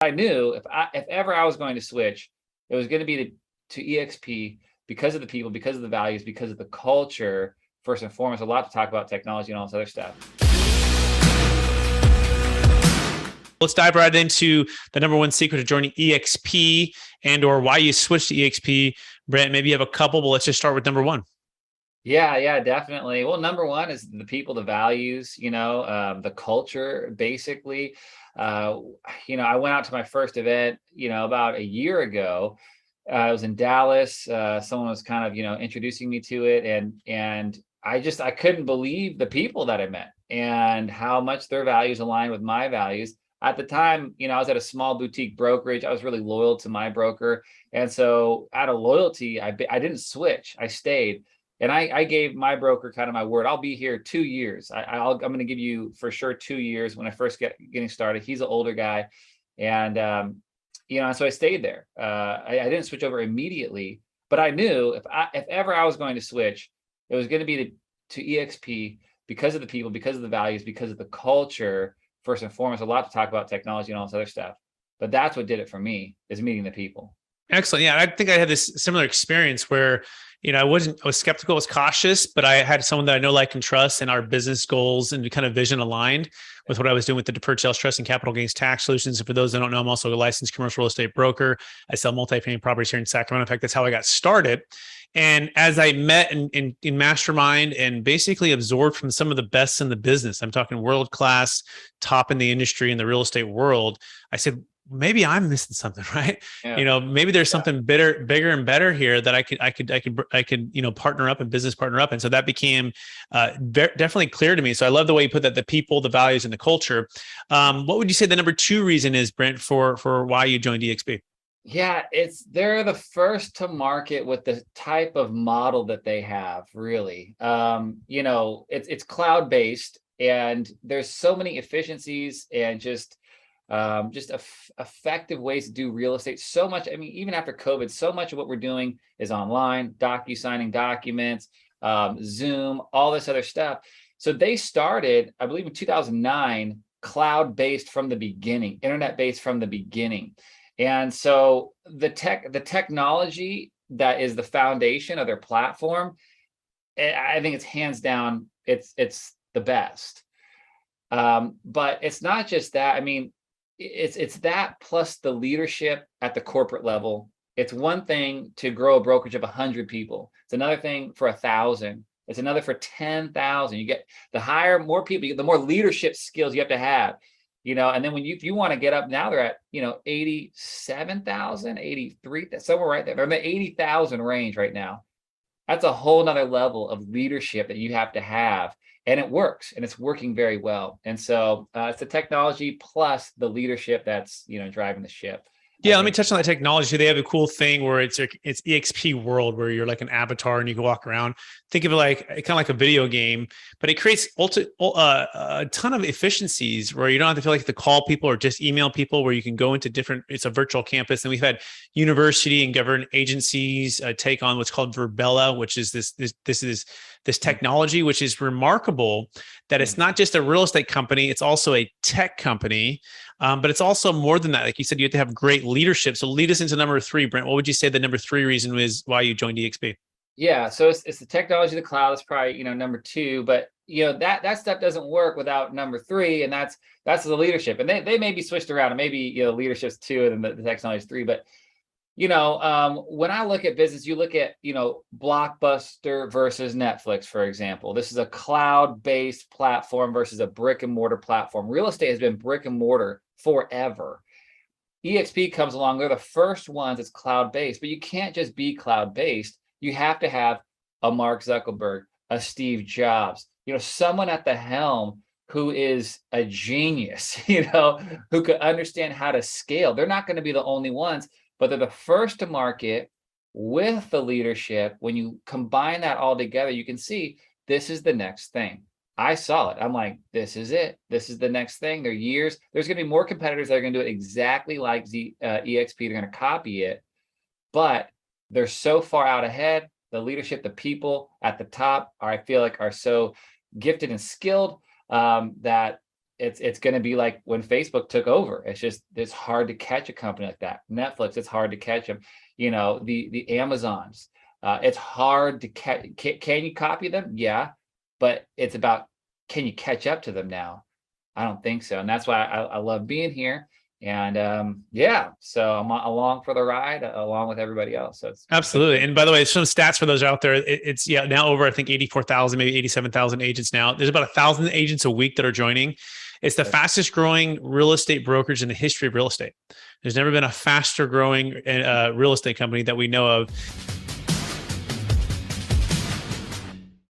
I knew if ever I was going to switch, it was going to be to eXp because of the people, because of the values, because of the culture. First and foremost, a lot to talk about technology and all this other stuff. Let's dive right into the number one secret to joining eXp and or why you switched to eXp. Brent, maybe you have a couple, but let's just start with number one. Yeah, definitely. Well, number one is the people, the values, the culture, basically. I went out to my first event, about a year ago. I was in Dallas. Someone was kind of, introducing me to it, and I couldn't believe the people that I met and how much their values aligned with my values. At the time, I was at a small boutique brokerage. I was really loyal to my broker, and so out of loyalty, I didn't switch. I stayed. And I gave my broker kind of my word. I'll be here 2 years. I'm going to give you for sure 2 years when I first getting started. He's an older guy, and so I stayed there. I didn't switch over immediately, but I knew if ever I was going to switch, it was going to be to eXp because of the people, because of the values, because of the culture. First and foremost, a lot to talk about technology and all this other stuff, but that's what did it for me, is meeting the people. Excellent. Yeah, I think I had this similar experience where, I was skeptical, I was cautious, but I had someone that I know, like, and trust, and our business goals and kind of vision aligned with what I was doing with the Deferred Sales Trust and capital gains tax solutions. And for those that don't know, I'm also a licensed commercial real estate broker. I sell multifamily properties here in Sacramento. In fact, that's how I got started. And as I met in mastermind and basically absorbed from some of the best in the business, I'm talking world-class, top in the industry in the real estate world, I said, maybe I'm missing something, right? Yeah. Maybe there's something bigger and better here that I could, partner up and business partner up. And so that became definitely clear to me. So I love the way you put that, the people, the values, and the culture. What would you say the number two reason is, Brent, for why you joined eXp? Yeah, they're the first to market with the type of model that they have, really. It's cloud-based, and there's so many efficiencies and just effective ways to do real estate. So much, even after COVID, so much of what we're doing is online, signing documents, Zoom, all this other stuff. So they started, I believe in 2009, cloud-based from the beginning, internet-based from the beginning. And so the technology that is the foundation of their platform, I think it's hands down, it's the best. But it's not just that. It's that plus the leadership at the corporate level. It's one thing to grow a brokerage of 100 people. It's another thing for 1,000. It's another for 10,000. You get more people, you get the more leadership skills you have to have. And then if you want to get up, now they're at 87,000, 83, somewhere right there. They're in the 80,000 range right now. That's a whole nother level of leadership that you have to have. And it works, and it's working very well. And so it's the technology plus the leadership that's driving the ship. Yeah, let me touch on that technology. They have a cool thing where it's eXp world, where you're like an avatar and you can walk around. Think of it like kind of like a video game, but it creates a ton of efficiencies where you don't have to feel like to call people or just email people, where you can go into it's a virtual campus. And we've had university and government agencies take on what's called Verbella, which is this technology, which is remarkable that it's not just a real estate company, it's also a tech company. But it's also more than that. Like you said, you have to have great leadership. So lead us into number three, Brent. What would you say the number three reason is why you joined eXp? Yeah, so it's the technology, the cloud. That's probably number two, but that stuff doesn't work without number three, and that's the leadership. And they may be switched around, and maybe leadership's two, and then the technology is three. But when I look at business, you look at Blockbuster versus Netflix, for example. This is a cloud-based platform versus a brick and mortar platform. Real estate has been brick and mortar forever. eXp comes along, they're the first ones that's cloud-based, but you can't just be cloud-based. You have to have a Mark Zuckerberg, a Steve Jobs, someone at the helm who is a genius, who could understand how to scale. They're not going to be the only ones, but they're the first to market with the leadership. When you combine that all together, you can see this is the next thing. I saw it. I'm like, this is it. This is the next thing. There's going to be more competitors that are going to do it exactly like eXp. They're going to copy it, but they're so far out ahead. The leadership, the people at the top I feel like are so gifted and skilled that it's going to be like when Facebook took over. It's hard to catch a company like that. Netflix, it's hard to catch them. The Amazons, it's hard to catch. Can you copy them? Yeah, but it's about, can you catch up to them now? I don't think so, and that's why I love being here. And so I'm along for the ride, along with everybody else. So it's absolutely. And by the way, some stats for those out there. It's now over, I think 84,000, maybe 87,000 agents now. There's about 1,000 agents a week that are joining. It's the fastest growing real estate brokerage in the history of real estate. There's never been a faster growing real estate company that we know of.